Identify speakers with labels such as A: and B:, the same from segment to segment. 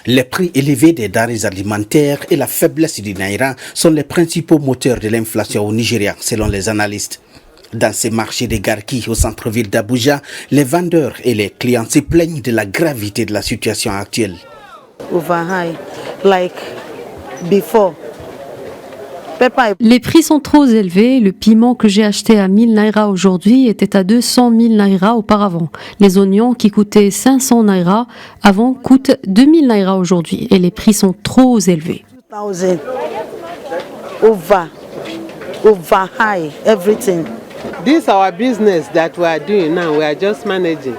A: Les prix élevés des denrées alimentaires et la faiblesse du Naira sont les principaux moteurs de l'inflation au Nigeria, selon les analystes. Dans ces marchés de Garki au centre-ville d'Abuja, les vendeurs et les clients se plaignent de la gravité de la situation actuelle.
B: Les prix sont trop élevés. Le piment que j'ai acheté à 1000 naira aujourd'hui était à 200 000 naira auparavant. Les oignons qui coûtaient 500 naira avant coûtent 2000 naira aujourd'hui et les prix sont trop élevés.
C: Over high, everything. This is our business that we are doing now. We are just managing.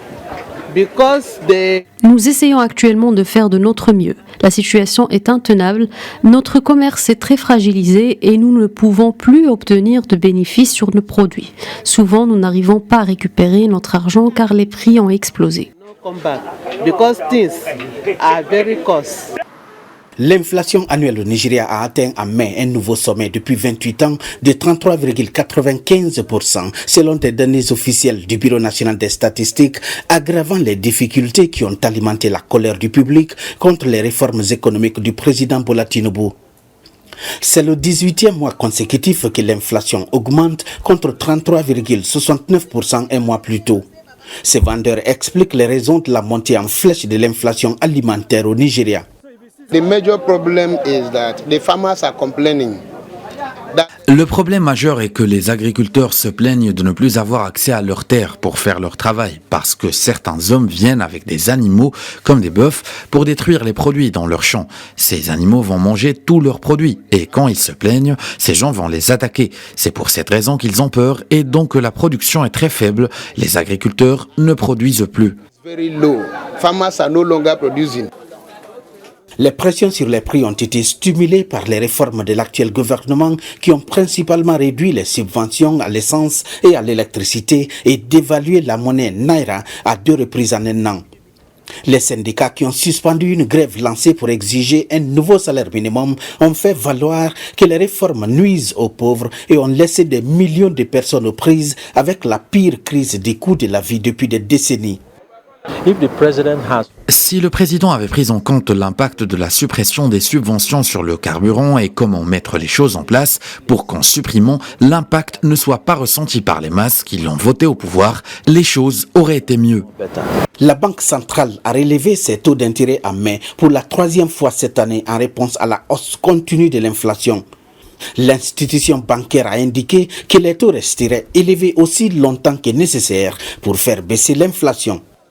B: Nous essayons actuellement de faire de notre mieux. La situation est intenable, notre commerce est très fragilisé et nous ne pouvons plus obtenir de bénéfices sur nos produits. Souvent, nous n'arrivons pas à récupérer notre argent car les prix ont explosé.
A: L'inflation annuelle au Nigeria a atteint en mai un nouveau sommet depuis 28 ans de 33,95% selon des données officielles du Bureau national des statistiques, aggravant les difficultés qui ont alimenté la colère du public contre les réformes économiques du président Bola Tinubu. C'est le 18e mois consécutif que l'inflation augmente contre 33,69% un mois plus tôt. Ces vendeurs expliquent les raisons de la montée en flèche de l'inflation alimentaire au Nigeria.
D: The major problem is that the farmers are complaining.
E: Le problème majeur est que les agriculteurs se plaignent de ne plus avoir accès à leurs terres pour faire leur travail, parce que certains hommes viennent avec des animaux, comme des bœufs, pour détruire les produits dans leurs champs. Ces animaux vont manger tous leurs produits, et quand ils se plaignent, ces gens vont les attaquer. C'est pour cette raison qu'ils ont peur, et donc la production est très faible. Les agriculteurs ne produisent plus.
D: Very low. Farmers are no longer producing.
A: Les pressions sur les prix ont été stimulées par les réformes de l'actuel gouvernement qui ont principalement réduit les subventions à l'essence et à l'électricité et dévalué la monnaie Naira à 2 reprises en un an. Les syndicats qui ont suspendu une grève lancée pour exiger un nouveau salaire minimum ont fait valoir que les réformes nuisent aux pauvres et ont laissé des millions de personnes aux prises avec la pire crise des coûts de la vie depuis des décennies.
E: Si le président avait pris en compte l'impact de la suppression des subventions sur le carburant et comment mettre les choses en place pour qu'en supprimant, l'impact ne soit pas ressenti par les masses qui l'ont voté au pouvoir, les choses auraient été mieux.
A: La Banque centrale a relevé ses taux d'intérêt en mai pour la 3e fois cette année en réponse à la hausse continue de l'inflation. L'institution bancaire a indiqué que les taux resteraient élevés aussi longtemps que nécessaire pour faire baisser l'inflation.